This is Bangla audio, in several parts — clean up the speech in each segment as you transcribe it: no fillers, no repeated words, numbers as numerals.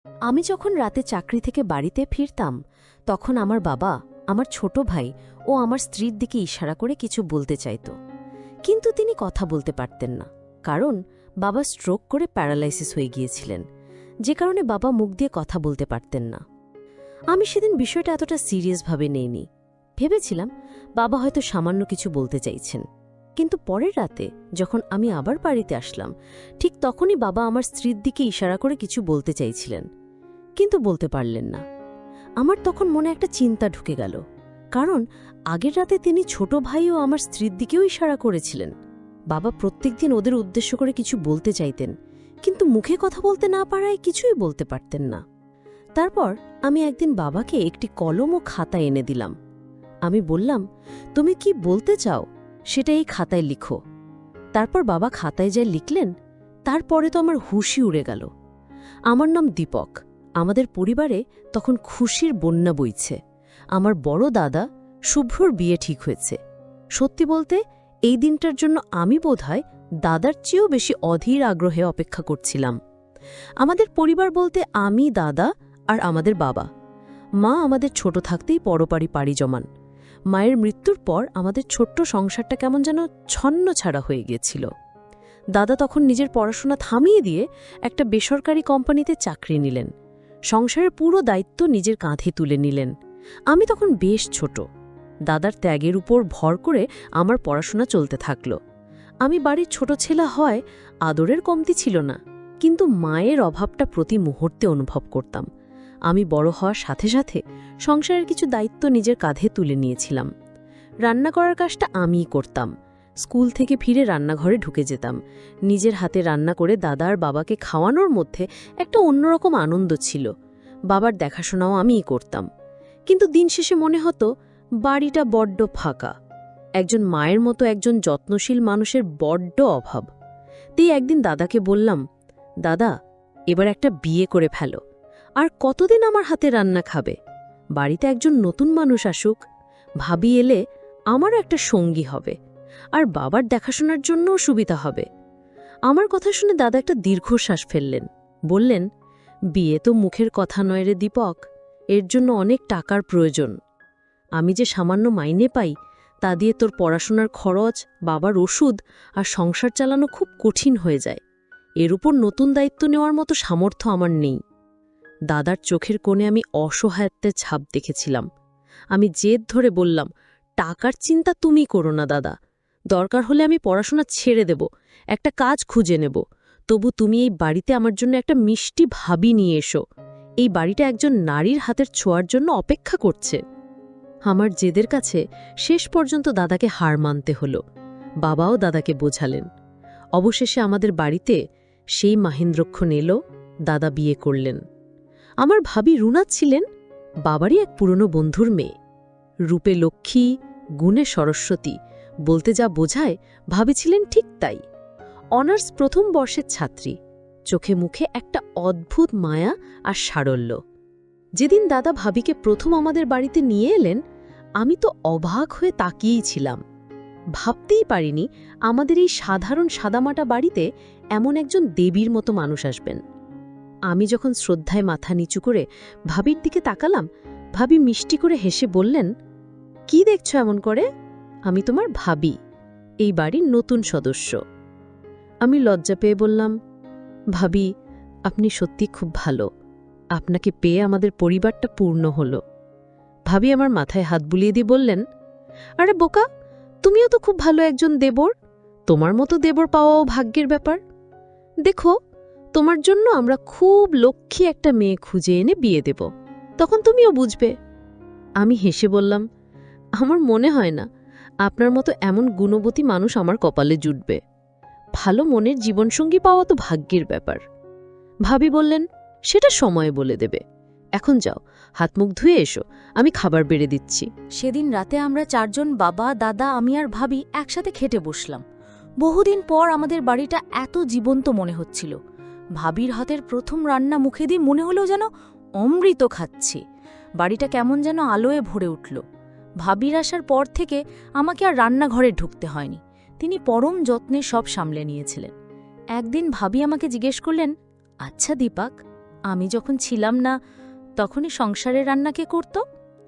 আমি যখন রাতে চাকরি থেকে বাড়িতে ফিরতাম তখন আমার বাবা, আমার ছোট ভাই ও আমার স্ত্রীর দিকে ইশারা করে কিছু বলতে চাইত, কিন্তু তিনি কথা বলতে পারতেন না, কারণ বাবা স্ট্রোক করে প্যারালাইসিস হয়ে গিয়েছিলেন, যে কারণে বাবা মুখ দিয়ে কথা বলতে পারতেন না। আমি সেদিন বিষয়টা এতটা সিরিয়াসভাবে নেইনি। ভেবেছিলাম বাবা হয়তো সামান্য কিছু বলতে চাইছেন। কিন্তু পরের রাতে যখন আমি আবার বাড়িতে আসলাম, ঠিক তখনই বাবা আমার স্ত্রীর দিকে ইশারা করে কিছু বলতে চাইছিলেন, কিন্তু বলতে পারলেন না। আমার তখন মনে একটা চিন্তা ঢুকে গেল, কারণ আগের রাতে তিনি ছোট ভাই ও আমার স্ত্রীর দিকেও ইশারা করেছিলেন। বাবা প্রত্যেকদিন ওদের উদ্দেশ্য করে কিছু বলতে চাইতেন, কিন্তু মুখে কথা বলতে না পারায় কিছুই বলতে পারতেন না। তারপর আমি একদিন বাবাকে একটি কলম ও খাতা এনে দিলাম। আমি বললাম, তুমি কি বলতে চাও সেটা এই খাতায় লিখো। তারপর বাবা খাতায় যা লিখলেন, তারপরে তো আমার হুঁশই উড়ে গেল। আমার নাম দীপক। আমাদের পরিবারে তখন খুশির বন্যা বইছে। আমার বড় দাদা শুভ্রর বিয়ে ঠিক হয়েছে। সত্যি বলতে এই দিনটার জন্য আমি বোধহয় দাদার চেয়েও বেশি অধীর আগ্রহে অপেক্ষা করছিলাম। আমাদের পরিবার বলতে আমি, দাদা আর আমাদের বাবা। মা আমাদের ছোট থাকতেই পরপারি পাড়ি জমান। মায়ের মৃত্যুর পর আমাদের ছোট্ট সংসারটা কেমন যেন ছন্নছাড়া হয়ে গিয়েছিল। দাদা তখন নিজের পড়াশোনা থামিয়ে দিয়ে একটা বেসরকারি কোম্পানিতে চাকরি নিলেন। সংসারের পুরো দায়িত্ব নিজের কাঁধে তুলে নিলেন। আমি তখন বেশ ছোট। দাদার ত্যাগের উপর ভর করে আমার পড়াশোনা চলতে থাকল। আমি বাড়ির ছোট ছেলে হয় আদরের কমতি ছিল না, কিন্তু মায়ের অভাবটা প্রতি মুহূর্তে অনুভব করতাম। আমি বড় হওয়ার সাথে সাথে সংসারের কিছু দায়িত্ব নিজের কাঁধে তুলে নিয়েছিলাম। রান্না করার কাজটা আমিই করতাম। স্কুল থেকে ফিরে রান্নাঘরে ঢুকে যেতাম। নিজের হাতে রান্না করে দাদা আর বাবাকে খাওয়ানোর মধ্যে একটা অন্যরকম আনন্দ ছিল। বাবার দেখাশোনাও আমিই করতাম। কিন্তু দিন শেষে মনে হতো বাড়িটা বড্ড ফাঁকা। একজন মায়ের মতো একজন যত্নশীল মানুষের বড্ড অভাব। তাই একদিন দাদাকে বললাম, দাদা, এবার একটা বিয়ে করে ফেলো। আর কতদিন আমার হাতে রান্না খাবে? বাড়িতে একজন নতুন মানুষ আসুক, ভাবি এলে আমারও একটা সঙ্গী হবে, আর বাবার দেখাশোনার জন্যও সুবিধা হবে। আমার কথা শুনে দাদা একটা দীর্ঘশ্বাস ফেললেন। বললেন, বিয়ে তো মুখের কথা নয় রে দীপক, এর জন্য অনেক টাকার প্রয়োজন। আমি যে সামান্য মাইনে পাই তা দিয়ে তোর পড়াশোনার খরচ, বাবার ওষুধ আর সংসার চালানো খুব কঠিন হয়ে যায়। এর উপর নতুন দায়িত্ব নেওয়ার মতো সামর্থ্য আমার নেই। দাদার চোখের কোণে আমি অসহায়ত্বের ছাপ দেখেছিলাম। আমি জেদ ধরে বললাম, টাকার চিন্তা তুমি করো না দাদা, দরকার হলে আমি পড়াশোনা ছেড়ে দেব, একটা কাজ খুঁজে নেব, তবু তুমি এই বাড়িতে আমার জন্য একটা মিষ্টি ভাবি নিয়ে এসো। এই বাড়িটা একজন নারীর হাতের ছোঁয়ার জন্য অপেক্ষা করছে। আমার জেদের কাছে শেষ পর্যন্ত দাদাকে হার মানতে হলো। বাবাও দাদাকে বোঝালেন। অবশেষে আমাদের বাড়িতে সেই মাহেন্দ্রক্ষণ এলো। দাদা বিয়ে করলেন। আমার ভাবি রুনা ছিলেন বাবারই এক পুরনো বন্ধুর মেয়ে। রূপে লক্ষ্মী, গুণে সরস্বতী, বলতে যা বোঝায় ভাবি ছিলেন ঠিক তাই। অনার্স প্রথম বর্ষের ছাত্রী, চোখে মুখে একটা অদ্ভুত মায়া আর সারল্য। যেদিন দাদা ভাবিকে প্রথম আমাদের বাড়িতে নিয়ে এলেন, আমি তো অবাক হয়ে তাকিয়েই ছিলাম। ভাবতেই পারিনি আমাদের এই সাধারণ সাদামাটা বাড়িতে এমন একজন দেবীর মতো মানুষ আসবেন। আমি যখন শ্রদ্ধায় মাথা নিচু করে ভাবির দিকে তাকালাম, ভাবি মিষ্টি করে হেসে বললেন, কি দেখছ এমন করে? আমি তোমার ভাবি, এই বাড়ির নতুন সদস্য। আমি লজ্জা পেয়ে বললাম, ভাবি, আপনি সত্যি খুব ভালো। আপনাকে পেয়ে আমাদের পরিবারটা পূর্ণ হলো। ভাবি আমার মাথায় হাত বুলিয়ে দিয়ে বললেন, আরে বোকা, তুমিও তো খুব ভালো একজন দেবর। তোমার মতো দেবর পাওয়াও ভাগ্যের ব্যাপার। দেখো, তোমার জন্য আমরা খুব লক্ষ্মী একটা মেয়ে খুঁজে এনে বিয়ে দেব, তখন তুমিও বুঝবে। আমি হেসে বললাম, আমার মনে হয় না আপনার মতো এমন গুণবতী মানুষ আমার কপালে জুটবে। ভালো মনের জীবনসঙ্গী পাওয়া তো ভাগ্যের ব্যাপার। ভাবি বললেন, সেটা সময় বলে দেবে। এখন যাও, হাত মুখ ধুয়ে এসো, আমি খাবার বেড়ে দিচ্ছি। সেদিন রাতে আমরা চারজন, বাবা, দাদা, আমি আর ভাবি একসাথে খেতে বসলাম। বহুদিন পর আমাদের বাড়িটা এত জীবন্ত মনে হচ্ছিল। ভাবির হাতের প্রথম রান্না মুখে দিয়ে মনে হলো যেন অমৃত খাচ্ছি। বাড়িটা কেমন যেন আলোয় ভরে উঠল। ভাবির আসার পর থেকে আমাকে আর রান্নাঘরে ঢুকতে হয়নি। তিনি পরম যত্নে সব সামলে নিয়েছিলেন। একদিন ভাবি আমাকে জিজ্ঞেস করলেন, আচ্ছা দীপক, আমি যখন ছিলাম না তখনই সংসারের রান্না কে করত?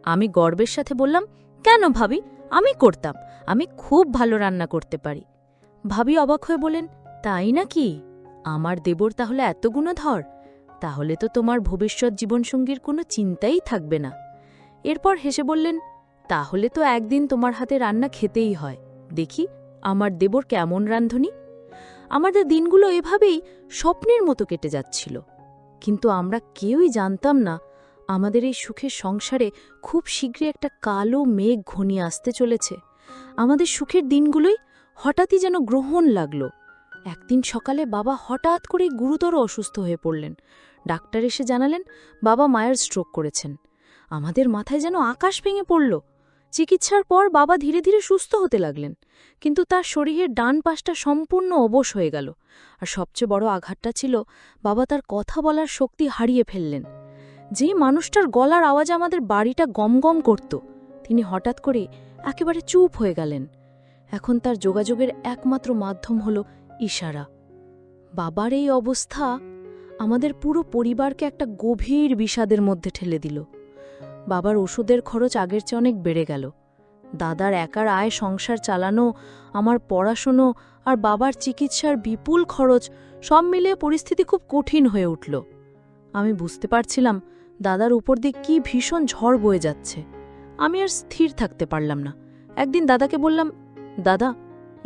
আমি গর্বের সাথে বললাম, কেন ভাবি, আমি করতাম, আমি খুব ভালো রান্না করতে পারি। ভাবি অবাক হয়ে বলেন, তাই নাকি? আমার দেবর তাহলে এত গুণধর? তাহলে তো তোমার ভবিষ্যৎ জীবনসঙ্গীর কোনো চিন্তাই থাকবে না। এরপর হেসে বললেন, তাহলে তো একদিন তোমার হাতে রান্না খেতেই হয়, দেখি আমার দেবর কেমন রাঁধুনি। আমাদের দিনগুলো এভাবেই স্বপ্নের মতো কেটে যাচ্ছিল, কিন্তু আমরা কেউই জানতাম না আমাদের এই সুখের সংসারে খুব শীঘ্রই একটা কালো মেঘ ঘনিয়ে আসতে চলেছে। আমাদের সুখের দিনগুলোই হঠাৎই যেন গ্রহণ লাগল। একদিন সকালে বাবা হঠাৎ করেই গুরুতর অসুস্থ হয়ে পড়লেন। ডাক্তার এসে জানালেন বাবা মায়ের স্ট্রোক করেছেন। আমাদের মাথায় যেন আকাশ ভেঙে পড়ল। চিকিৎসার পর বাবা ধীরে ধীরে সুস্থ হতে লাগলেন, কিন্তু তার শরীরের ডান পাশটা সম্পূর্ণ অবশ হয়ে গেল। আর সবচেয়ে বড় আঘাতটা ছিল, বাবা তার কথা বলার শক্তি হারিয়ে ফেললেন। যে মানুষটার গলার আওয়াজে আমাদের বাড়িটা গমগম করত, তিনি হঠাৎ করে একেবারে চুপ হয়ে গেলেন। এখন তার যোগাযোগের একমাত্র মাধ্যম হল ইশারা। বাবার এই অবস্থা আমাদের পুরো পরিবারকে একটা গভীর বিষাদের মধ্যে ঠেলে দিল। বাবার ওষুধের খরচ আগের চেয়ে অনেক বেড়ে গেল। দাদার একার আয় সংসার চালানো, আমার পড়াশুনো আর বাবার চিকিৎসার বিপুল খরচ সব মিলিয়ে পরিস্থিতি খুব কঠিন হয়ে উঠল। আমি বুঝতে পারছিলাম দাদার উপর দিয়ে কি ভীষণ ঝড় বয়ে যাচ্ছে। আমি আর স্থির থাকতে পারলাম না। একদিন দাদাকে বললাম, দাদা,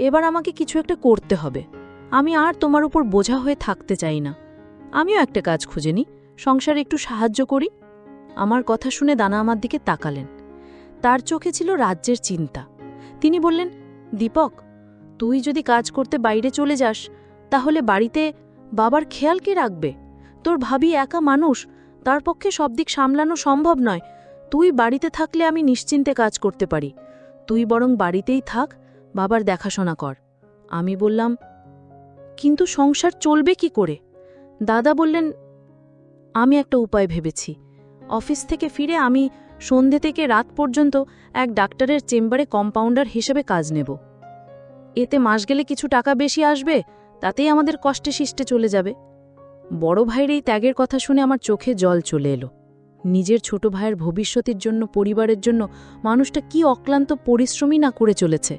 এবার আমাকে কিছু একটা করতে হবে। আমি আর তোমার উপর বোঝা হয়ে থাকতে চাই না। আমিও একটা কাজ খুঁজে নিই, সংসারে একটু সাহায্য করি। আমার কথা শুনে দানা আমার দিকে তাকালেন। তার চোখে ছিল রাজ্যের চিন্তা। তিনি বললেন, দীপক, তুই যদি কাজ করতে বাইরে চলে যাস, তাহলে বাড়িতে বাবার খেয়াল কে রাখবে? তোর ভাবি একা মানুষ, তার পক্ষে সব দিক সামলানো সম্ভব নয়। তুই বাড়িতে থাকলে আমি নিশ্চিন্তে কাজ করতে পারি। তুই বরং বাড়িতেই থাক, বাবার দেখাশোনা কর। আমি বললাম, কিন্তু সংসার চলবে কি করে? দাদা বললেন, আমি একটা উপায় ভেবেছি। অফিস থেকে ফিরে আমি সন্ধে থেকে রাত পর্যন্ত এক ডাক্তারের চেম্বারে কম্পাউন্ডার হিসেবে কাজ নেব। এতে মাস গেলে কিছু টাকা বেশি আসবে, তাতেই আমাদের কষ্টে শিষ্টে চলে যাবে। বড় ভাইয়ের এই ত্যাগের কথা শুনে আমার চোখে জল চলে এলো। নিজের ছোট ভাইয়ের ভবিষ্যতের জন্য, পরিবারের জন্য মানুষটা কি অক্লান্ত পরিশ্রমই না করে চলেছে।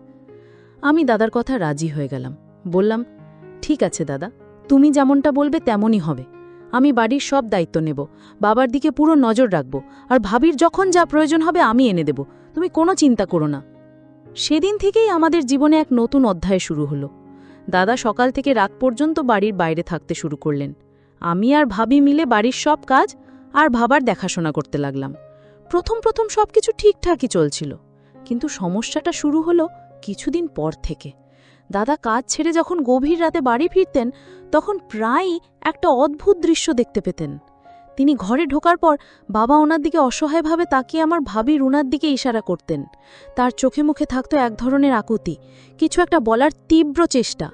আমি দাদার কথা রাজি হয়ে গেলাম। বললাম, ঠিক আছে দাদা, তুমি যেমনটা বলবে তেমনই হবে। আমি বাড়ির সব দায়িত্ব নেব, বাবার দিকে পুরো নজর রাখব, আর ভাবির যখন যা প্রয়োজন হবে আমি এনে দেব। তুমি কোনো চিন্তা করো না। সেদিন থেকেই আমাদের জীবনে এক নতুন অধ্যায় শুরু হলো। দাদা সকাল থেকে রাত পর্যন্ত বাড়ির বাইরে থাকতে শুরু করলেন। আমি আর ভাবি মিলে বাড়ির সব কাজ আর বাবার দেখাশোনা করতে লাগলাম। প্রথম প্রথম সবকিছু ঠিকঠাকই চলছিল, কিন্তু সমস্যাটা শুরু হলো কিছুদিন পর থেকে। দাদা কাজ ছেড়ে যখন গভীর রাতে বাড়ি ফিরতেন, তখন প্রায়ই একটা অদ্ভুত দৃশ্য দেখতে পেতেন। তিনি ঘরে ঢোকার পর বাবা ওনার দিকে অসহায়ভাবে তাকিয়ে আমার ভাবি রুনার দিকে ইশারা করতেন। তার চোখে মুখে থাকত এক ধরনের আকুতি, কিছু একটা বলার তীব্র চেষ্টা,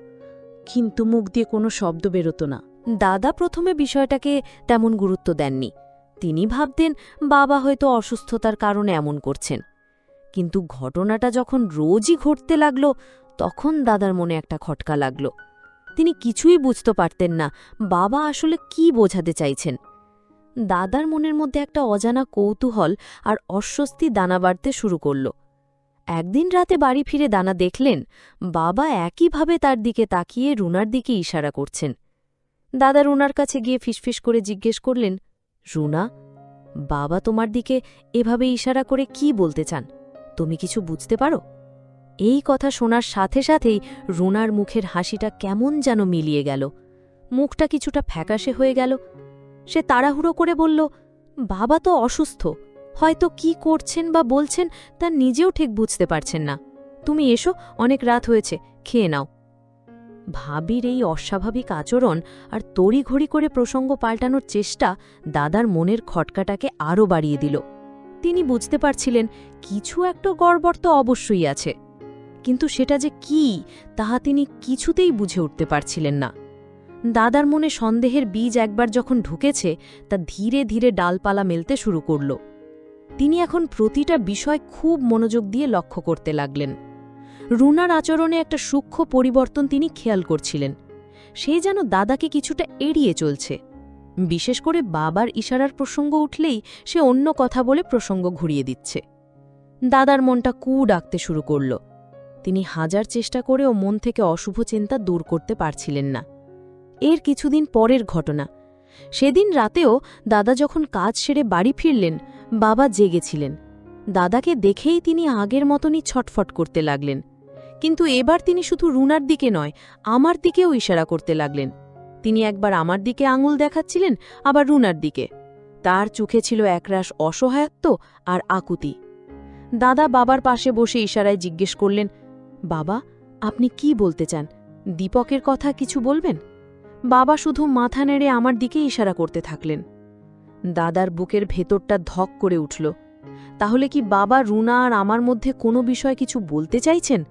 কিন্তু মুখ দিয়ে কোনো শব্দ বেরোত না। দাদা প্রথমে বিষয়টাকে তেমন গুরুত্ব দেননি। তিনি ভাবতেন বাবা হয়তো অসুস্থতার কারণে এমন করছেন। কিন্তু ঘটনাটা যখন রোজই ঘটতে লাগল, তখন দাদার মনে একটা খটকা লাগল। তিনি কিছুই বুঝতে পারতেন না বাবা আসলে কি বোঝাতে চাইছেন। দাদার মনের মধ্যে একটা অজানা কৌতূহল আর অস্বস্তি দানা বাড়তে শুরু করল। একদিন রাতে বাড়ি ফিরে দানা দেখলেন বাবা একইভাবে তার দিকে তাকিয়ে রুনার দিকে ইশারা করছেন। দাদা রুনার কাছে গিয়ে ফিসফিস করে জিজ্ঞেস করলেন, রুনা, বাবা তোমার দিকে এভাবে ইশারা করে কি বলতে চান? তুমি কিছু বুঝতে পারো? এই কথা শোনার সাথে সাথেই রুনার মুখের হাসিটা কেমন যেন মিলিয়ে গেল, মুখটা কিছুটা ফ্যাকাশে হয়ে গেল। সে তাড়াহুড়ো করে বলল, বাবা তো অসুস্থ, হয়তো কি করছেন বা বলছেন তা নিজেও ঠিক বুঝতে পারছেন না। তুমি এসো, অনেক রাত হয়েছে, খেয়ে নাও। ভাবির এই অস্বাভাবিক আচরণ আর তড়িঘড়ি করে প্রসঙ্গ পাল্টানোর চেষ্টা দাদার মনের খটকাটাকে আরও বাড়িয়ে দিল। তিনি বুঝতে পারছিলেন কিছু একটা গড়বড় তো অবশ্যই আছে, কিন্তু সেটা যে কি তাহা তিনি কিছুতেই বুঝে উঠতে পারছিলেন না। দাদার মনে সন্দেহের বীজ একবার যখন ঢুকেছে, তা ধীরে ধীরে ডালপালা মেলতে শুরু করল। তিনি এখন প্রতিটা বিষয় খুব মনোযোগ দিয়ে লক্ষ্য করতে লাগলেন। রুনার আচরণে একটা সূক্ষ্ম পরিবর্তন তিনি খেয়াল করছিলেন। সে যেন দাদাকে কিছুটা এড়িয়ে চলছে। বিশেষ করে বাবার ইশারার প্রসঙ্গ উঠলেই সে অন্য কথা বলে প্রসঙ্গ ঘুরিয়ে দিচ্ছে। দাদার মনটা ডাকতে শুরু করল। তিনি হাজার চেষ্টা করেও মন থেকে অশুভ চিন্তা দূর করতে পারছিলেন না। এর কিছুদিন পরের ঘটনা। সেদিন রাতেও দাদা যখন কাজ সেরে বাড়ি ফিরলেন, বাবা জেগেছিলেন। দাদাকে দেখেই তিনি আগের মতনই ছটফট করতে লাগলেন। কিন্তু এবার তিনি শুধু রুনার দিকে নয়, আমার দিকেও ইশারা করতে লাগলেন। তিনি একবার আমার দিকে আঙুল দেখাচ্ছিলেন, আবার রুনার দিকে। তার চোখে ছিল একরাশ অসহায়ত্ব আর আকুতি। দাদা বাবার পাশে বসে ইশারায় জিজ্ঞেস করলেন, বাবা, আপনি কি বলতে চান? দীপকের কথা কিছু বলবেন? বাবা শুধু মাথা নেড়ে আমার দিকে ইশারা করতে থাকলেন। দাদার বুকের ভেতরটা ধক করে উঠল। তাহলে কি বাবা রুনা আর আমার মধ্যে কোনো বিষয় কিছু বলতে চাইছেন?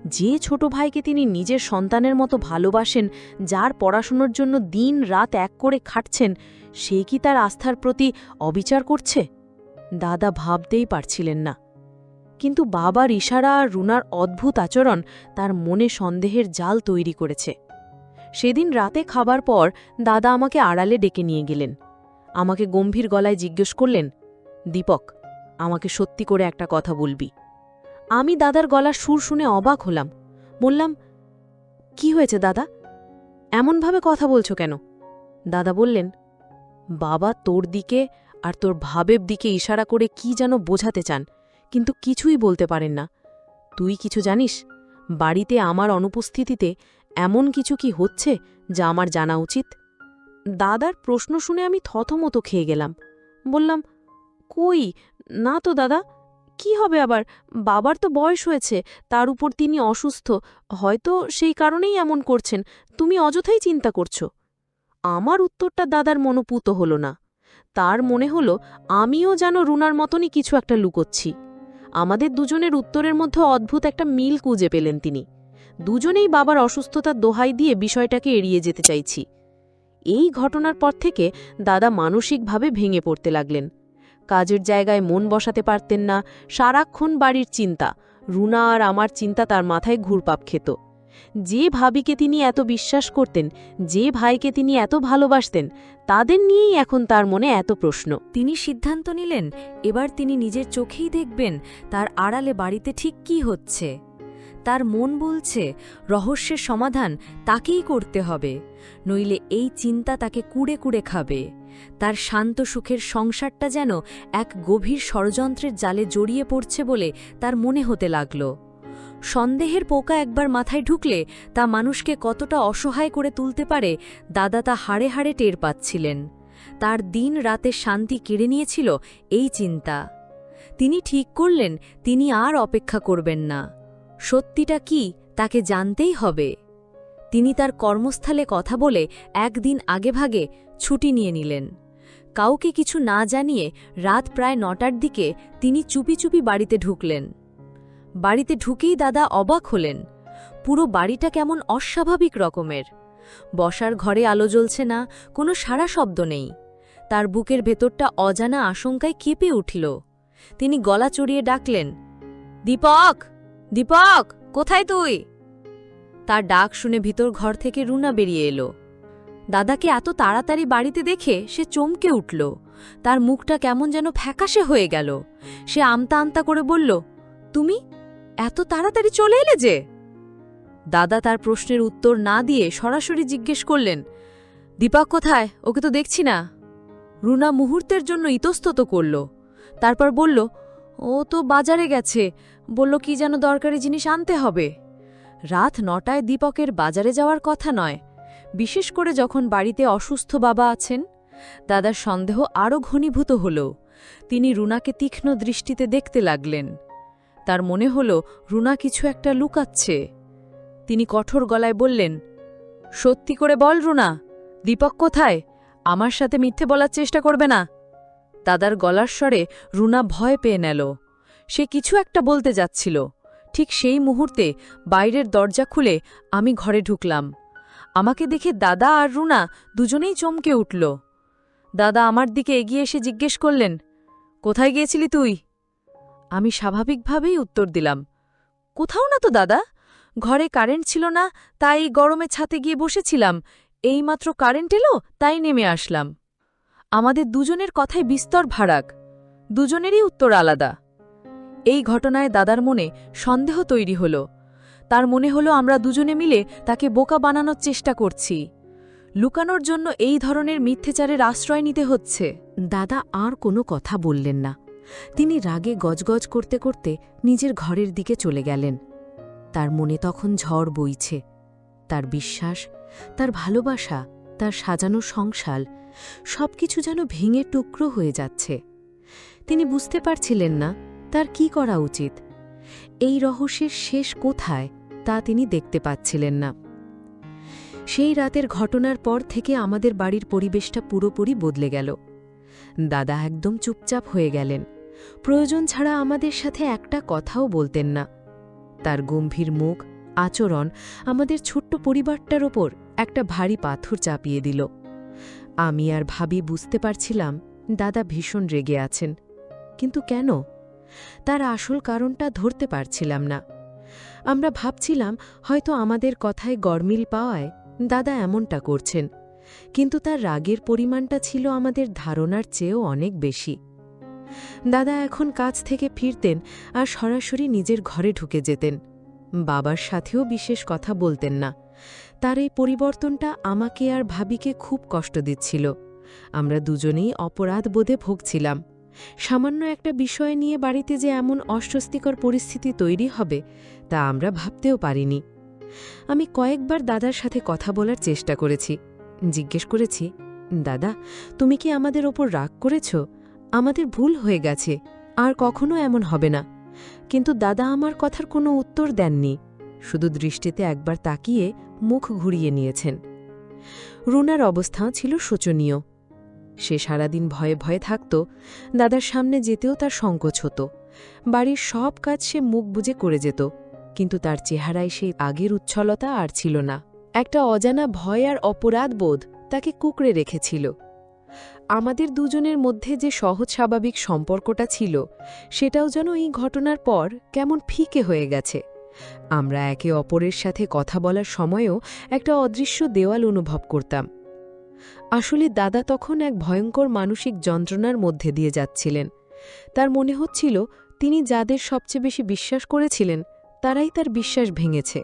যে ছোট ভাইকে তিনি নিজের সন্তানের মতো ভালোবাসেন, যার পড়াশোনার জন্য দিন রাত এক করে খাটছেন, সে কি তার আস্থার প্রতি অবিচার করছে? দাদা ভাবতেই পারছিলেন না। কিন্তু বাবার ইশারা আর রুনার অদ্ভুত আচরণ তার মনে সন্দেহের জাল তৈরি করেছে। সেদিন রাতে খাবার পর দাদা আমাকে আড়ালে ডেকে নিয়ে গেলেন। আমাকে গম্ভীর গলায় জিজ্ঞেস করলেন, দীপক, আমাকে সত্যি করে একটা কথা বলবি? আমি দাদার গলার সুর শুনে অবাক হলাম। বললাম, কি হয়েছে দাদা? এমনভাবে কথা বলছো কেন? দাদা বললেন, বাবা তোর দিকে আর তোর ভাবের দিকে ইশারা করে কি যেন বোঝাতে চান, কিন্তু কিছুই বলতে পারেন না। তুই কিছু জানিস? বাড়িতে আমার অনুপস্থিতিতে এমন কিছু কি হচ্ছে যা আমার জানা উচিত? দাদার প্রশ্ন শুনে আমি থতমত খেয়ে গেলাম। বললাম, কই না তো দাদা, কি হবে আবার? বাবার তো বয়স হয়েছে, তার উপর তিনি অসুস্থ, হয়তো সেই কারণেই এমন করছেন, তুমি অযথাই চিন্তা করছ। আমার উত্তরটা দাদার মনোপুত হল না। তার মনে হল আমিও যেন রুনার মতনই কিছু একটা লুকোচ্ছি। আমাদের দুজনের উত্তরের মধ্যে অদ্ভুত একটা মিল খুঁজে পেলেন তিনি। দুজনেই বাবার অসুস্থতার দোহাই দিয়ে বিষয়টাকে এড়িয়ে যেতে চাইছি। এই ঘটনার পর থেকে দাদা মানসিকভাবে ভেঙে পড়তে লাগলেন। কাজের জায়গায় মন বসাতে পারতেন না, সারাক্ষণ বাড়ির চিন্তা, রুনা আর আমার চিন্তা তার মাথায় ঘুরপাক খেত। যে ভাবিকে তিনি এত বিশ্বাস করতেন, যে ভাইকে তিনি এত ভালোবাসতেন, তাদের নিয়েই এখন তার মনে এত প্রশ্ন। তিনি সিদ্ধান্ত নিলেন, এবার তিনি নিজের চোখেই দেখবেন তার আড়ালে বাড়িতে ঠিক কী হচ্ছে। তার মন বলছে রহস্যের সমাধান তাকেই করতে হবে, নইলে এই চিন্তা তাকে কুড়ে কুড়ে খাবে। তার শান্ত সুখের সংসারটা যেন এক গভীর ষড়যন্ত্রের জালে জড়িয়ে পড়ছে বলে তার মনে হতে লাগল। সন্দেহের পোকা একবার মাথায় ঢুকলে তা মানুষকে কতটা অসহায় করে তুলতে পারে দাদা তা হাড়ে হাড়ে টের পাচ্ছিলেন। তার দিন রাতে শান্তি কেড়ে নিয়েছিল এই চিন্তা। তিনি ঠিক করলেন তিনি আর অপেক্ষা করবেন না। সত্যিটা কি তাকে জানতেই হবে। তিনি তার কর্মস্থলে কথা বলে একদিন আগেভাগে ছুটি নিয়ে নিলেন। কাউকে কিছু না জানিয়ে রাত প্রায় ৯টার দিকে তিনি চুপি চুপি বাড়িতে ঢুকলেন। বাড়িতে ঢুকেই দাদা অবাক হলেন। পুরো বাড়িটা কেমন অস্বাভাবিক রকমের। বসার ঘরে আলো জ্বলছে না, কোনো সাড়া শব্দ নেই। তার বুকের ভেতরটা অজানা আশঙ্কায় কেঁপে উঠল। তিনি গলা চড়িয়ে ডাকলেন, দীপক, দীপক, কোথায় তুই? তার ডাক শুনে ভিতর ঘর থেকে রুনা বেরিয়ে এলো। দাদাকে এত তাড়াতাড়ি বাড়িতে দেখে সে চমকে উঠল। তার মুখটা কেমন যেন ফ্যাকাশে হয়ে গেল। সে আমতা আমতা করে বলল, তুমি এত তাড়াতাড়ি চলে এলে যে? দাদা তার প্রশ্নের উত্তর না দিয়ে সরাসরি জিজ্ঞেস করলেন, দীপক কোথায়? ওকে তো দেখছি না। রুনা মুহূর্তের জন্য ইতস্তত করল, তারপর বলল, ও তো বাজারে গেছে, বলল কি যেন দরকারি জিনিস আনতে হবে। রাত ৯টায় দীপকের বাজারে যাওয়ার কথা নয়, বিশেষ করে যখন বাড়িতে অসুস্থ বাবা আছেন। দাদার সন্দেহ আরও ঘনীভূত হল। তিনি রুনাকে তীক্ষ্ণ দৃষ্টিতে দেখতে লাগলেন। তার মনে হল রুনা কিছু একটা লুকাচ্ছে। তিনি কঠোর গলায় বললেন, সত্যি করে বল রুনা, দীপক কোথায়? আমার সাথে মিথ্যে বলার চেষ্টা করবে না। দাদার গলার স্বরে রুনা ভয় পেয়ে নেল। সে কিছু একটা বলতে যাচ্ছিল। ঠিক সেই মুহূর্তে বাইরের দরজা খুলে আমি ঘরে ঢুকলাম। আমাকে দেখে দাদা আর রুনা দুজনেই চমকে উঠল। দাদা আমার দিকে এগিয়ে এসে জিজ্ঞেস করলেন, কোথায় গিয়েছিলি তুই? আমি স্বাভাবিকভাবেই উত্তর দিলাম, কোথাও না তো দাদা, ঘরে কারেন্ট ছিল না, তাই গরমে ছাতে গিয়ে বসেছিলাম। এইমাত্র কারেন্ট এলো, তাই নেমে আসলাম। আমাদের দুজনের কথায় বিস্তর ফারাক, দুজনেরই উত্তর আলাদা। এই ঘটনায় দাদার মনে সন্দেহ তৈরি হল। তার মনে হলো আমরা দুজনে মিলে তাকে বোকা বানানোর চেষ্টা করছি, লুকানোর জন্য এই ধরনের মিথ্যেচারের আশ্রয় নিতে হচ্ছে। দাদা আর কোনো কথা বললেন না। তিনি রাগে গজগজ করতে করতে নিজের ঘরের দিকে চলে গেলেন। তার মনে তখন ঝড় বইছে। তার বিশ্বাস, তার ভালোবাসা, তার সাজানো সংসার সবকিছু যেন ভেঙে টুকরো হয়ে যাচ্ছে। তিনি বুঝতে পারছিলেন না তার কি করা উচিত। এই রহস্যের শেষ কোথায় তা তিনি দেখতে পাচ্ছিলেন না। সেই রাতের ঘটনার পর থেকে আমাদের বাড়ির পরিবেশটা পুরোপুরি বদলে গেল। দাদা একদম চুপচাপ হয়ে গেলেন। প্রয়োজন ছাড়া আমাদের সাথে একটা কথাও বলতেন না। তার গম্ভীর মুখ, আচরণ আমাদের ছোট্ট পরিবারটার ওপর একটা ভারী পাথর চাপিয়ে দিল। আমি আর ভাবি বুঝতে পারছিলাম দাদা ভীষণ রেগে আছেন, কিন্তু কেন? তার আসল কারণটা ধরতে পারছিলাম না। আমরা ভাবছিলাম হয়তো আমাদের কথায় গরমিল পাওয়ায় দাদা এমনটা করছেন, কিন্তু তার রাগের পরিমাণটা ছিল আমাদের ধারণার চেয়েও অনেক বেশি। দাদা এখন কাজ থেকে ফিরতেন আর সরাসরি নিজের ঘরে ঢুকে যেতেন। বাবার সাথেও বিশেষ কথা বলতেন না। তার এই পরিবর্তনটা আমাকে আর ভাবিকে খুব কষ্ট দিচ্ছিল। আমরা দুজনেই অপরাধ বোধে ভুগছিলাম। সামান্য একটা বিষয় নিয়ে বাড়িতে যে এমন অস্বস্তিকর পরিস্থিতি তৈরি হবে তা আমরা ভাবতেও পারিনি। আমি কয়েকবার দাদার সাথে কথা বলার চেষ্টা করেছি। জিজ্ঞেস করেছি, দাদা, তুমি কি আমাদের ওপর রাগ করেছ? আমাদের ভুল হয়ে গেছে, আর কখনো এমন হবে না। কিন্তু দাদা আমার কথার কোনো উত্তর দেননি, শুধু দৃষ্টিতে একবার তাকিয়ে মুখ ঘুরিয়ে নিয়েছেন। রুনার অবস্থাও ছিল শোচনীয়। সে সারাদিন ভয়ে ভয়ে থাকত। দাদার সামনে যেতেও তার সংকোচ হতো। বাড়ির সব কাজ সে মুখ বুজে করে যেত, কিন্তু তার চেহারায় সেই আগের উচ্ছলতা আর ছিল না। একটা অজানা ভয় আর অপরাধ বোধ তাকে কুঁকড়ে রেখেছিল। আমাদের দুজনের মধ্যে যে সহজ স্বাভাবিক সম্পর্কটা ছিল সেটাও যেন এই ঘটনার পর কেমন ফিকে হয়ে গেছে। আমরা একে অপরের সাথে কথা বলার সময়ও একটা অদৃশ্য দেওয়াল অনুভব করতাম। আসলে দাদা তখন এক ভয়ঙ্কর মানসিক যন্ত্রণার মধ্যে দিয়ে যাচ্ছিলেন। তার মনে হচ্ছিল তিনি যাদের সবচেয়ে বেশি বিশ্বাস করেছিলেন তারাই তার বিশ্বাস ভেঙেছে।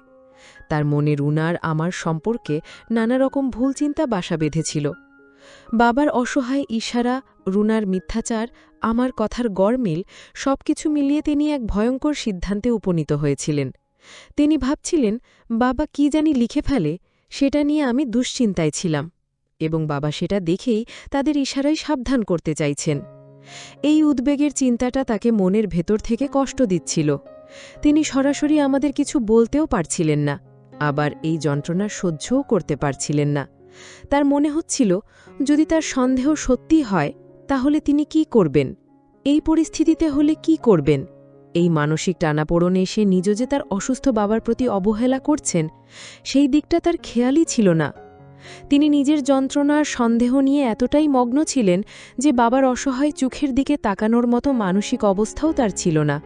তার মনে রুনার আমার সম্পর্কে নানা রকম ভুল চিন্তা বাসা বেঁধেছিল। বাবার অসহায় ইশারা, রুনার মিথ্যাচার, আমার কথার গরমিল সবকিছু মিলিয়ে তিনি এক ভয়ঙ্কর সিদ্ধান্তে উপনীত হয়েছিলেন। তিনি ভাবছিলেন বাবা কি জানি লিখে ফেলে, সেটা নিয়ে আমি দুশ্চিন্তায় ছিলাম, এবং বাবা সেটা দেখেই তাদের ইশারায় সাবধান করতে চাইছেন। এই উদ্বেগের চিন্তাটা তাকে মনের ভেতর থেকে কষ্ট দিচ্ছিল। তিনি সরাসরি আমাদের কিছু বলতেও পারছিলেন না, আবার এই যন্ত্রণা সহ্যও করতে পারছিলেন না। তার মনে হচ্ছিল যদি তার সন্দেহ সত্যি হয় তাহলে তিনি কি করবেন, এই পরিস্থিতিতে হলে কি করবেন। এই মানসিক টানাপোড়নে এসে নিজ যে তার অসুস্থ বাবার প্রতি অবহেলা করছেন সেই দিকটা তার খেয়ালই ছিল না। তিনি নিজের যন্ত্রণার সন্দেহ নিয়ে এতটাই মগ্ন ছিলেন যে বাবার অসহায় চোখের দিকে তাকানোর মতো মানসিক অবস্থাও তার ছিল না।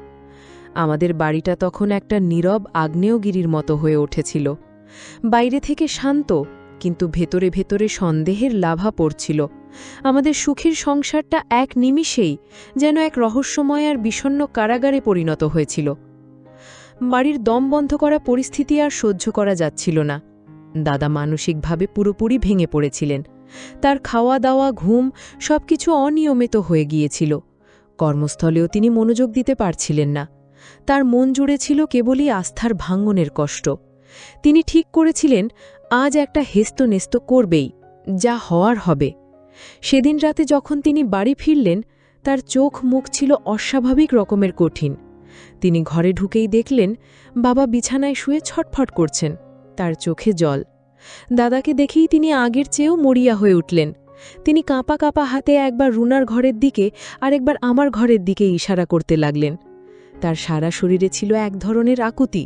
আমাদের বাড়িটা তখন একটা নীরব আগ্নেয়গিরির মতো হয়ে উঠেছিল। বাইরে থেকে শান্ত, কিন্তু ভেতরে ভেতরে সন্দেহের লাভা পড়ছিল। আমাদের সুখের সংসারটা এক নিমিষেই যেন এক রহস্যময় আর বিষণ্ণ কারাগারে পরিণত হয়েছিল। বাড়ির দম বন্ধ করা পরিস্থিতি আর সহ্য করা যাচ্ছিল না। দাদা মানসিকভাবে পুরোপুরি ভেঙে পড়েছিলেন। তার খাওয়া দাওয়া, ঘুম সবকিছু অনিয়মিত হয়ে গিয়েছিল। কর্মস্থলেও তিনি মনোযোগ দিতে পারছিলেন না। তার মন জুড়ে ছিল কেবলই আস্থার ভাঙনের কষ্ট। তিনি ঠিক করেছিলেন আজ একটা হেস্তনেস্ত করবেই, যা হওয়ার হবে। সেদিন রাতে যখন তিনি বাড়ি ফিরলেন তার চোখ মুখ ছিল অস্বাভাবিক রকমের কঠিন। তিনি ঘরে ঢুকেই দেখলেন বাবা বিছানায় শুয়ে ছটফট করছেন, তার চোখে জল। দাদাকে দেখেই তিনি আগের চেয়েও মরিয়া হয়ে উঠলেন। তিনি কাঁপা কাঁপা হাতে একবার রুনার ঘরের দিকে আর একবার আমার ঘরের দিকে ইশারা করতে লাগলেন। তার সারা শরীরে ছিল এক ধরনের আকুতি,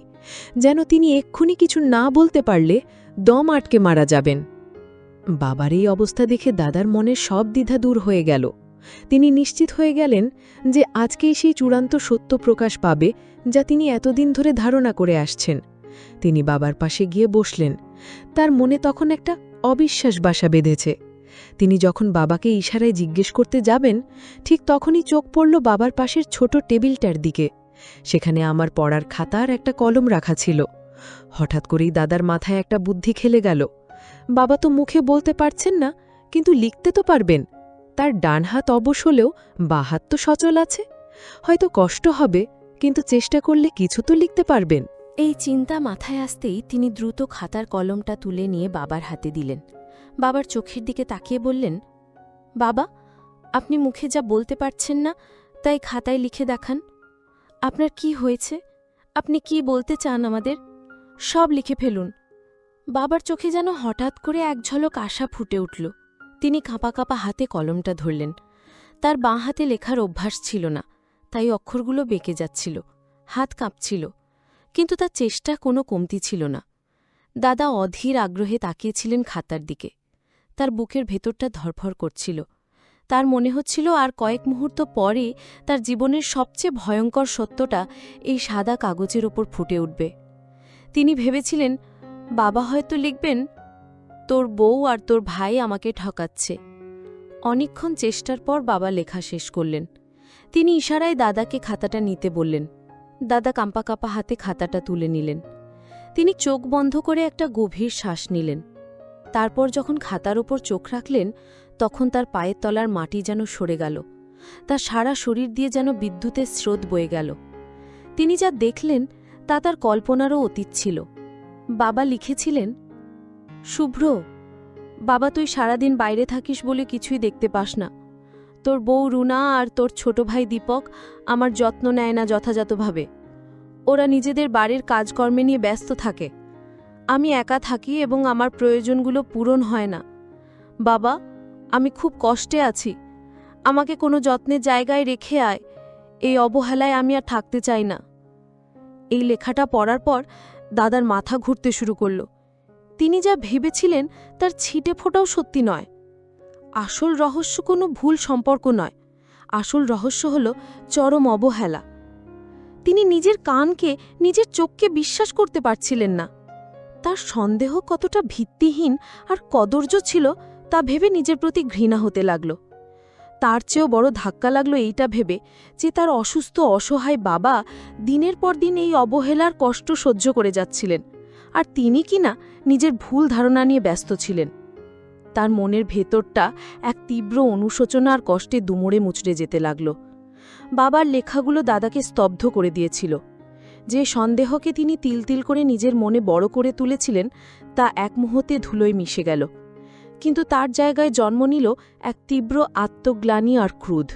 যেন তিনি এক্ষুনি কিছু না বলতে পারলে দম আটকে মারা যাবেন। বাবার এই অবস্থা দেখে দাদার মনের সব দ্বিধা দূর হয়ে গেল। তিনি নিশ্চিত হয়ে গেলেন যে আজকেই সেই চূড়ান্ত সত্য প্রকাশ পাবে যা তিনি এতদিন ধরে ধারণা করে আসছেন। তিনি বাবার পাশে গিয়ে বসলেন। তার মনে তখন একটা অবিশ্বাস বাসা বেঁধেছে। তিনি যখন বাবাকে ইশারায় জিজ্ঞেস করতে যাবেন, ঠিক তখনই চোখ পড়ল বাবার পাশের ছোট টেবিলটার দিকে। সেখানে আমার পড়ার খাতা আর একটা কলম রাখা ছিল। হঠাৎ করেই দাদার মাথায় একটা বুদ্ধি খেলে গেল। বাবা তো মুখে বলতে পারছেন না, কিন্তু লিখতে তো পারবেন। তার ডান হাত অবশ হলেও বাঁ হাত তো সচল আছে। হয়তো কষ্ট হবে, কিন্তু চেষ্টা করলে কিছু তো লিখতে পারবেন। এই চিন্তা মাথায় আসতেই তিনি দ্রুত খাতার কলমটা তুলে নিয়ে বাবার হাতে দিলেন। বাবার চোখের দিকে তাকিয়ে বললেন, বাবা, আপনি মুখে যা বলতে পারছেন না তাই খাতায় লিখে দেখান। আপনার কি হয়েছে? আপনি কি বলতে চান আমাদের? সব লিখে ফেলুন। বাবার চোখে যেন হঠাৎ করে এক ঝলক আশা ফুটে উঠল। তিনি কাঁপা কাঁপা হাতে কলমটা ধরলেন। তার বাঁ হাতে লেখার অভ্যাস ছিল না, তাই অক্ষরগুলো বেঁকে যাচ্ছিল, হাত কাঁপছিল, কিন্তু তার চেষ্টা কোনো কমতি ছিল না। দাদা অধীর আগ্রহে তাকিয়েছিলেন খাতার দিকে। তার বুকের ভেতরটা ধরফর করছিল। তার মনে হচ্ছিল আর কয়েক মুহূর্ত পরে তার জীবনের সবচেয়ে ভয়ঙ্কর সত্যটা এই সাদা কাগজের ওপর ফুটে উঠবে। তিনি ভেবেছিলেন, বাবা হয়তো লিখবেন, তোর বউ আর তোর ভাই আমাকে ঠকাচ্ছে। অনেকক্ষণ চেষ্টার পর বাবা লেখা শেষ করলেন। তিনি ইশারায় দাদাকে খাতাটা নিতে বললেন। দাদা কাঁপা কাঁপা হাতে খাতাটা তুলে নিলেন। তিনি চোখ বন্ধ করে একটা গভীর শ্বাস নিলেন। তারপর যখন খাতার ওপর চোখ রাখলেন, তখন তার পায়ের তলার মাটি যেন সরে গেল। তার সারা শরীর দিয়ে যেন বিদ্যুতের স্রোত বয়ে গেল। তিনি যা দেখলেন তা তার কল্পনারও অতীত ছিল। বাবা লিখেছিলেন, শুভ্র, বাবা, তুই সারাদিন বাইরে থাকিস বলে কিছুই দেখতে পাস না। তোর বউ রুনা আর তোর ছোট ভাই দীপক আমার যত্ন নেয় না যথাযথভাবে। ওরা নিজেদের বাড়ির কাজকর্মে নিয়ে ব্যস্ত থাকে। আমি একা থাকি এবং আমার প্রয়োজনগুলো পূরণ হয় না। বাবা, আমি খুব কষ্টে আছি। আমাকে কোনো যত্নের জায়গায় রেখে আয়। এই অবহেলায় আমি আর থাকতে চাই না। এই লেখাটা পড়ার পর দাদার মাথা ঘুরতে শুরু করল। তিনি যা ভেবেছিলেন তার ছিটে ফোটাও সত্যি নয়। আসল রহস্য কোনো ভুল সম্পর্ক নয়, আসল রহস্য হল চরম অবহেলা। তিনি নিজের কানকে, নিজের চোখকে বিশ্বাস করতে পারছিলেন না। তার সন্দেহ কতটা ভিত্তিহীন আর কদর্য ছিল তা ভেবে নিজের প্রতি ঘৃণা হতে লাগল। তার চেয়েও বড় ধাক্কা লাগল এইটা ভেবে যে তার অসুস্থ অসহায় বাবা দিনের পর দিন এই অবহেলার কষ্ট সহ্য করে যাচ্ছিলেন, আর তিনি কিনা নিজের ভুল ধারণা নিয়ে ব্যস্ত ছিলেন। তার মনের ভেতরটা এক তীব্র অনুশোচনা আর কষ্টে দুমড়ে মুচড়ে যেতে লাগল। বাবার লেখাগুলো দাদাকে স্তব্ধ করে দিয়েছিল। যে সন্দেহকে তিনি তিল তিল করে নিজের মনে বড় করে তুলেছিলেন তা এক মুহূর্তে ধুলোয় মিশে গেল, কিন্তু তার জায়গায় জন্ম নিল এক তীব্র আত্মগ্লানি আর ক্রোধ।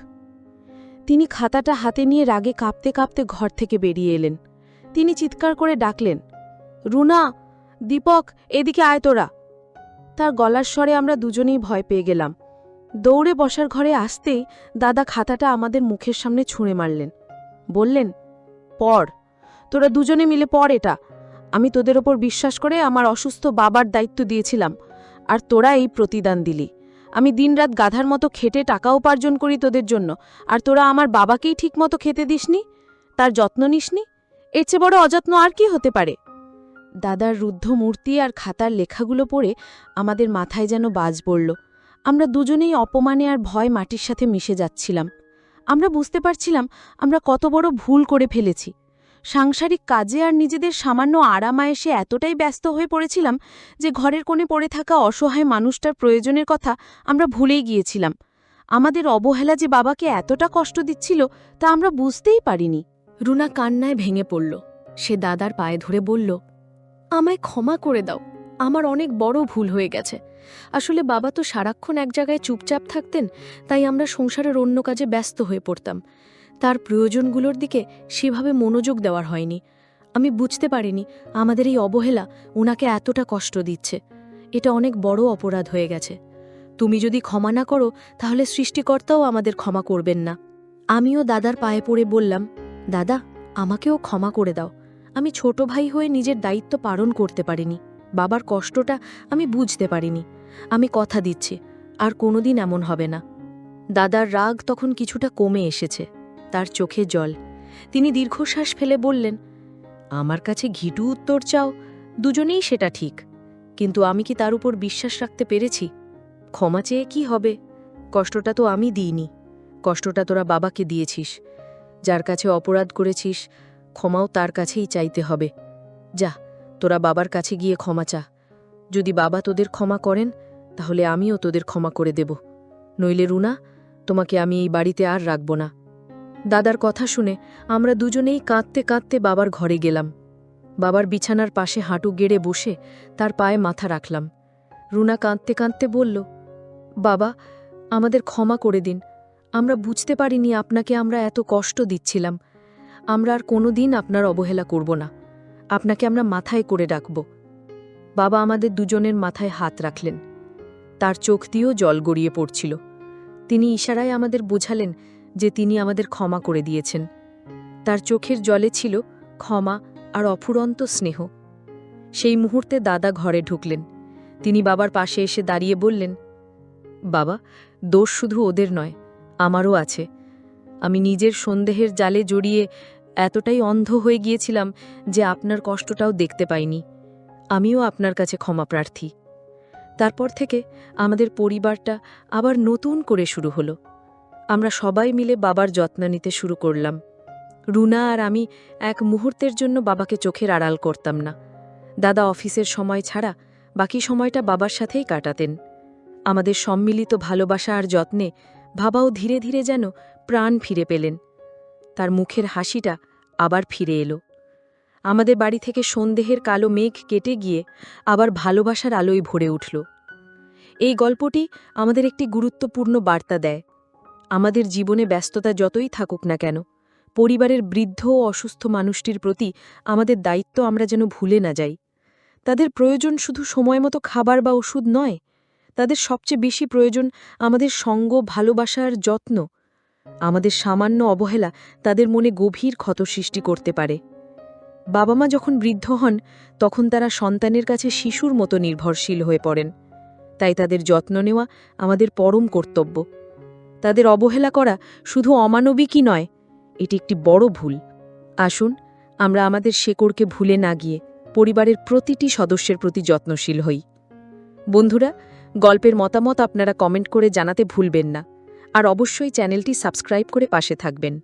তিনি খাতাটা হাতে নিয়ে রাগে কাঁপতে কাঁপতে ঘর থেকে বেরিয়ে এলেন। তিনি চিৎকার করে ডাকলেন, রুনা, দীপক, এদিকে আয় তোরা। তার গলার স্বরে আমরা দুজনেই ভয় পেয়ে গেলাম। দৌড়ে বসার ঘরে আসতেই দাদা খাতাটা আমাদের মুখের সামনে ছুঁড়ে মারলেন। বললেন, পড়, তোরা দুজনে মিলে পড় এটা। আমি তোদের ওপর বিশ্বাস করে আমার অসুস্থ বাবার দায়িত্ব দিয়েছিলাম, আর তোরা এই প্রতিদান দিলি। আমি দিনরাত গাধার মতো খেটে টাকা উপার্জন করি তোদের জন্য, আর তোরা আমার বাবাকেই ঠিকমতো খেতে দিসনি, তার যত্ন নিসনি। এর চেয়ে বড় অযত্ন আর কি হতে পারে? দাদার রুদ্ধ মূর্তি আর খাতার লেখাগুলো পড়ে আমাদের মাথায় যেন বাজ পড়ল। আমরা দুজনেই অপমানে আর ভয় মাটির সাথে মিশে যাচ্ছিলাম। আমরা বুঝতে পারছিলাম আমরা কত বড় ভুল করে ফেলেছি। সাংসারিক কাজে আর নিজেদের সামান্য আরামায়েশে এতটাই ব্যস্ত হয়ে পড়েছিলাম যে ঘরের কোণে পড়ে থাকা অসহায় মানুষটার প্রয়োজনের কথা আমরা ভুলেই গিয়েছিলাম। আমাদের অবহেলা যে বাবাকে এতটা কষ্ট দিচ্ছিল তা আমরা বুঝতেই পারিনি। রুনা কান্নায় ভেঙে পড়ল। সে দাদার পায়ে ধরে বলল, আমায় ক্ষমা করে দাও, আমার অনেক বড় ভুল হয়ে গেছে। আসলে বাবা তো সারাক্ষণ এক জায়গায় চুপচাপ থাকতেন, তাই আমরা সংসারের অন্য কাজে ব্যস্ত হয়ে পড়তাম। তার প্রয়োজনগুলোর দিকে সেভাবে মনোযোগ দেওয়ার হয়নি। আমি বুঝতে পারিনি আমাদের এই অবহেলা ওনাকে এতটা কষ্ট দিচ্ছে। এটা অনেক বড় অপরাধ হয়ে গেছে। তুমি যদি ক্ষমা না করো তাহলে সৃষ্টিকর্তাও আমাদের ক্ষমা করবেন না। আমিও দাদার পায়ে পড়ে বললাম, দাদা, আমাকেও ক্ষমা করে দাও। আমি ছোট ভাই হয়ে নিজের দায়িত্ব পালন করতে পারিনি। বাবার কষ্টটা আমি বুঝতে পারিনি। আমি কথা দিচ্ছি আর কোনোদিন এমন হবে না। দাদার রাগ তখন কিছুটা কমে এসেছে, তার চোখে জল। তিনি দীর্ঘশ্বাস ফেলে বললেন, আমার কাছে ঘিটু উত্তর চাও, দুজনেই সেটা ঠিক, কিন্তু আমি কি তার উপর বিশ্বাস রাখতে পেরেছি? ক্ষমা চেয়ে কি হবে? কষ্টটা তো আমি দিইনি, কষ্টটা তোরা বাবাকে দিয়েছিস। যার কাছে অপরাধ করেছিস, ক্ষমাও তার কাছেই চাইতে হবে। যা, তোরা বাবার কাছে গিয়ে ক্ষমা চা। যদি বাবা তোদের ক্ষমা করেন, তাহলে আমিও তোদের ক্ষমা করে দেব। নইলে রুনা, তোমাকে আমি এই বাড়িতে আর রাখব না। দাদার কথা শুনে আমরা দুজনেই কাঁদতে কাঁদতে বাবার ঘরে গেলাম। বাবার বিছানার পাশে হাঁটু গেড়ে বসে তার পায়ে মাথা রাখলাম। রুনা কাঁদতে কাঁদতে বলল, বাবা, আমাদের ক্ষমা করে দিন। আমরা বুঝতে পারিনি আপনাকে আমরা এত কষ্ট দিচ্ছিলাম। আমরা আর কোনোদিন আপনার অবহেলা করব না। আপনাকে আমরা মাথায় করে রাখব। বাবা আমাদের দুজনের মাথায় হাত রাখলেন। তার চোখ দিয়েও জল গড়িয়ে পড়ছিল। তিনি ইশারায় আমাদের বোঝালেন যে তিনি আমাদের ক্ষমা করে দিয়েছেন। তার চোখের জলে ছিল ক্ষমা আর অফুরন্ত স্নেহ। সেই মুহূর্তে দাদা ঘরে ঢুকলেন। তিনি বাবার পাশে এসে দাঁড়িয়ে বললেন, বাবা, দোষ শুধু ওদের নয়, আমারও আছে। আমি নিজের সন্দেহের জালে জড়িয়ে এতটাই অন্ধ হয়ে গিয়েছিলাম যে আপনার কষ্টটাও দেখতে পাইনি। আমিও আপনার কাছে ক্ষমা প্রার্থী। তারপর থেকে আমাদের পরিবারটা আবার নতুন করে শুরু হলো। আমরা সবাই মিলে বাবার যত্ন নিতে শুরু করলাম। রুনা আর আমি এক মুহূর্তের জন্য বাবাকে চোখের আড়াল করতাম না। দাদা অফিসের সময় ছাড়া বাকি সময়টা বাবার সাথেই কাটাতেন। আমাদের সম্মিলিত ভালোবাসা আর যত্নে বাবাও ধীরে ধীরে যেন প্রাণ ফিরে পেলেন। তার মুখের হাসিটা আবার ফিরে এলো। আমাদের বাড়ি থেকে সন্দেহের কালো মেঘ কেটে গিয়ে আবার ভালোবাসার আলোয় ভরে উঠল। এই গল্পটি আমাদের একটি গুরুত্বপূর্ণ বার্তা দেয়। আমাদের জীবনে ব্যস্ততা যতই থাকুক না কেন, পরিবারের বৃদ্ধ ও অসুস্থ মানুষটির প্রতি আমাদের দায়িত্ব আমরা যেন ভুলে না যাই। তাদের প্রয়োজন শুধু সময়মতো খাবার বা ওষুধ নয়, তাদের সবচেয়ে বেশি প্রয়োজন আমাদের সঙ্গ, ভালোবাসা আর যত্ন। আমাদের সামান্য অবহেলা তাদের মনে গভীর ক্ষত সৃষ্টি করতে পারে। বাবা মা যখন বৃদ্ধ হন, তখন তারা সন্তানের কাছে শিশুর মতো নির্ভরশীল হয়ে পড়েন। তাই তাদের যত্ন নেওয়া আমাদের পরম কর্তব্য। তাদের অবহেলা করা শুধু অমানবিকই নয়, এটি একটি বড় ভুল। আসুন, আমরা আমাদের শেকড়কে ভুলে না গিয়ে পরিবারের প্রতিটি সদস্যের প্রতি যত্নশীল হই। বন্ধুরা, গল্পের মতামত আপনারা কমেন্ট করে জানাতে ভুলবেন না। আর অবশ্যই চ্যানেলটি সাবস্ক্রাইব করে পাশে থাকবেন।